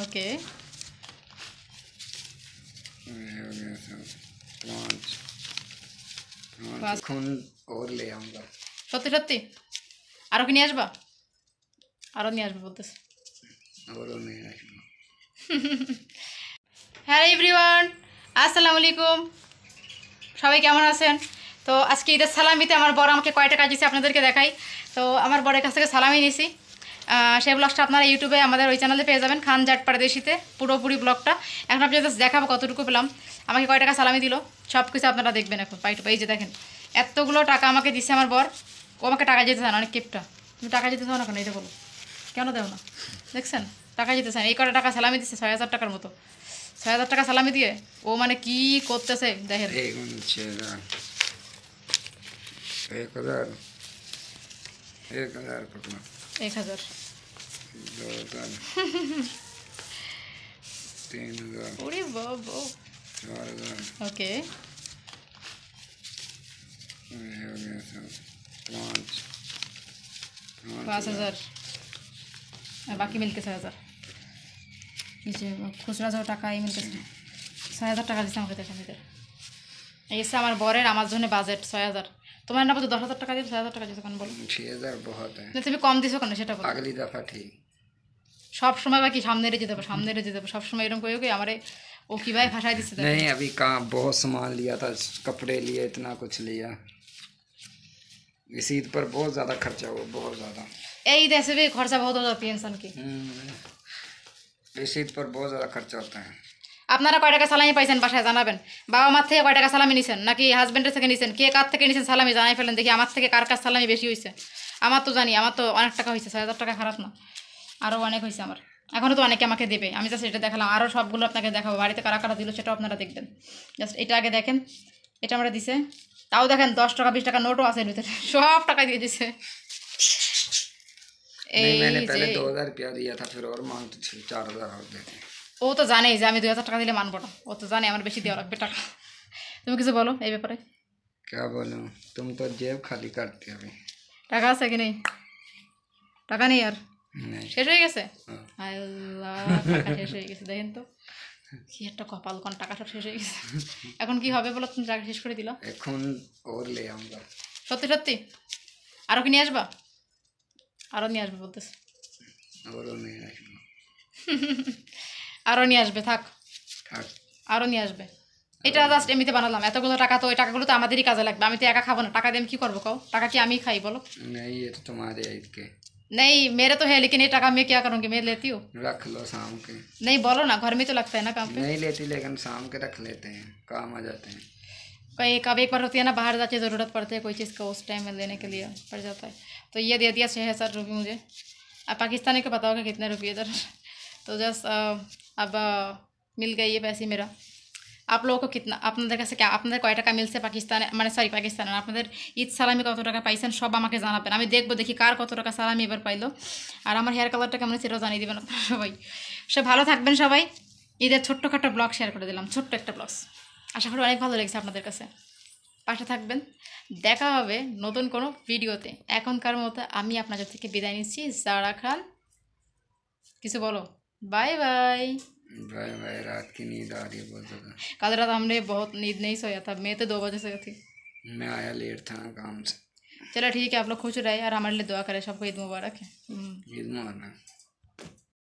okay और ले आऊंगा সত্যি সত্যি আরো কি নিয়ে আসবা আরো নিয়ে আসবে বলতেছে और नहीं आएगा হ্যালো এভরিওয়ান আসসালামু আলাইকুম সবাই কেমন আছেন তো আজকে ঈদের সালামিতে আমার বড় আমাকে কয়টা কাজ দিয়েছে আপনাদেরকে দেখাই তো আমার বড়ের কাছ থেকে সালামি নিয়েছি সেই ব্লগটা আপনারা ইউটিউবে আমাদের ওই চ্যানেলে পেয়ে যাবেন খান জাট পারদেশিতে পুরোপুরি ব্লগটা এখন আপনাদের দেখাবো কতটুকু পেলাম আমাকে কয় টাকা সালামি দিল সব কিছু আপনারা দেখবেন এখন পাইটু এই যে দেখেন এতগুলো টাকা আমাকে দিচ্ছে আমার বর ও আমাকে টাকা যেতে চান অনেক কিপটা তুমি টাকা যেতে চাও না কেন এটা বলো কেন দেও না দেখছেন টাকা যেতে চান এই কটা টাকা সালামি দিচ্ছে ৬,০০০ টাকার মতো ৬,০০০ টাকা সালামি দিয়ে ও মানে কি করতেছে দেখেন ১,০০০ ওরে বাবা ओके ৫,০০০ আর বাকি মিলকে ৬,০০০ নিচে খুচরা যাও টাকা এই মিলকে ৬,০০০ টাকা দিচ্ছে আমাকে দেখেন এদের এসে আমার বরের আমার জন্য বাজেট ৬,০০০ তোমার না বলতো ১০,০০০ টাকা দিয়ে ৬,০০০ টাকা দিচ্ছে কেন বলো ৬,০০০ বহুত है তুমি কম দিছো কেন সেটা বলো अगली दफा ठीक সব সময় বাকি সামনে রেখে দেবো সামনে রেখে দেবো সব সময় এরকম করে আমারে ও কিভাবে ভাষায় দিচ্ছে नहीं अभी कहाँ बहुत सामान लिया था कपड़े लिए इतना कुछ लिया इस ईद पर बहुत ज़्यादा खर्चा हुआ बहुत ज़्यादा এই দেশে भी खर्चा बहुत हो जाती है इंसान की इस ईद पर बहुत ज़्यादा खर्चा होता है আপনারা কয় টাকা সালামি পাইছেন বাসায় জানাবেন বাবা মার থেকে কয় টাকা সালামি নিছেন নাকি হাজবেন্ডের থেকে নিছেন কে কার থেকে নিছেন সালামি জানাই ফেলেন দেখি আমার থেকে কার কার সালামি বেশি হয়েছে আমার তো জানি আমার তো অনেক টাকা হয়েছে ৬,০০০ টাকা খারাপ না আরও অনেক হয়েছে আমার এখনও তো অনেকে আমাকে দেবে আমি জাস্ট এটা দেখালাম আরও সবগুলো আপনাকে দেখাবো বাড়িতে কারা কারা দিল সেটাও আপনারা দেখবেন জাস্ট এটা আগে দেখেন এটা আমরা দিছে তাও দেখেন 10 টাকা 20 টাকা নোটও আছে ভিতরে সব টাকা দিয়ে দিছে मैंने पहले 2,000 रुपया दिया था फिर और मांगते थे 4,000 और देते ও তো জানেই যে আমি ২,০০০ টাকা দিলে মানবো না ও তো জানে আমার বেশি দেওয়া লাগবে টাকা তুমি কিছু বলো এই ব্যাপারে क्या बोलूं तुम तो जेब खाली करते अभी টাকা আছে কি নেই টাকা নেই আর नहीं শেষ হয়ে গেছে আল্লাহ টাকা শেষ হয়ে গেছে দেখেন তো কি একটা কপাল কোন টাকা সব শেষ হয়ে গেছে এখন কি হবে বলো তুমি টাকা শেষ করে দিল এখন और ले आऊंगा সত্যি সত্যি আরও কি নিয়ে আসবা আরও নিয়ে আসবে বলতেছে और नहीं आएगा আরও নিয়ে আসবে থাক থাক আরও নিয়ে আসবে এটা জাস্ট এমনিতে বানালাম এতগুলো টাকা তো ওই টাকাগুলো তো আমাদেরই কাজে লাগবে আমি তো একা খাবো না টাকা দিয়ে আমি কী করবো কাও টাকা কি আমি খাই বলো नहीं ये तो तुम्हारे ईद के नहीं मेरे तो है लेकिन ये टाका मैं क्या करूँगी मैं लेती हूँ रख लो शाम के नहीं बोलो ना घर में तो लगता है ना काम पे नहीं लेती लेकिन शाम के रख लेते हैं काम आ जाते हैं कहीं कभी एक बार होती है ना बाहर जाके ज़रूरत पड़ती है कोई चीज़ का उस टाइम में लेने के लिए पड़ जाता है तो ये दे दिया 6,000 रुपये मुझे अब पाकिस्तानी को बताओगे कितने रुपये इधर तो जस्ट अब मिल गई ये पैसे मेरा आप लोगों को कितना আপনাদের কাছে আপনাদের কয় টাকা মিলছে পাকিস্তানে মানে সরি পাকিস্তানে আপনাদের ঈদ সালামি কত টাকা পাইছেন সব আমাকে জানাবেন আমি দেখবো দেখি কার কত টাকা সালামি এবার পাইলো আর আমার হেয়ার কালারটা কেমন সেটাও জানিয়ে দেবেন আপনারা সবাই সব ভালো থাকবেন সবাই ঈদের ছোট্টখাটো ব্লগ শেয়ার করে দিলাম ছোট্ট একটা ব্লগ আশা করি অনেক ভালো লেগেছে আপনাদের কাছে পাশে থাকবেন দেখা হবে নতুন কোনো ভিডিওতে এখনকার মতো আমি আপনাদের থেকে বিদায় নিচ্ছি জারা খান কিছু বলো बाय बाय भाई भाई रात की नींद आ रही है बहुत ज़्यादा कल रात हमने बहुत नींद नहीं सोया था मैं तो 2 बजे सोई थी मैं आया लेट था ना काम से चलो ठीक है आप लोग खुश रहे और हमारे लिए दुआ करें सबको ईद मुबारक है ईद मुबारक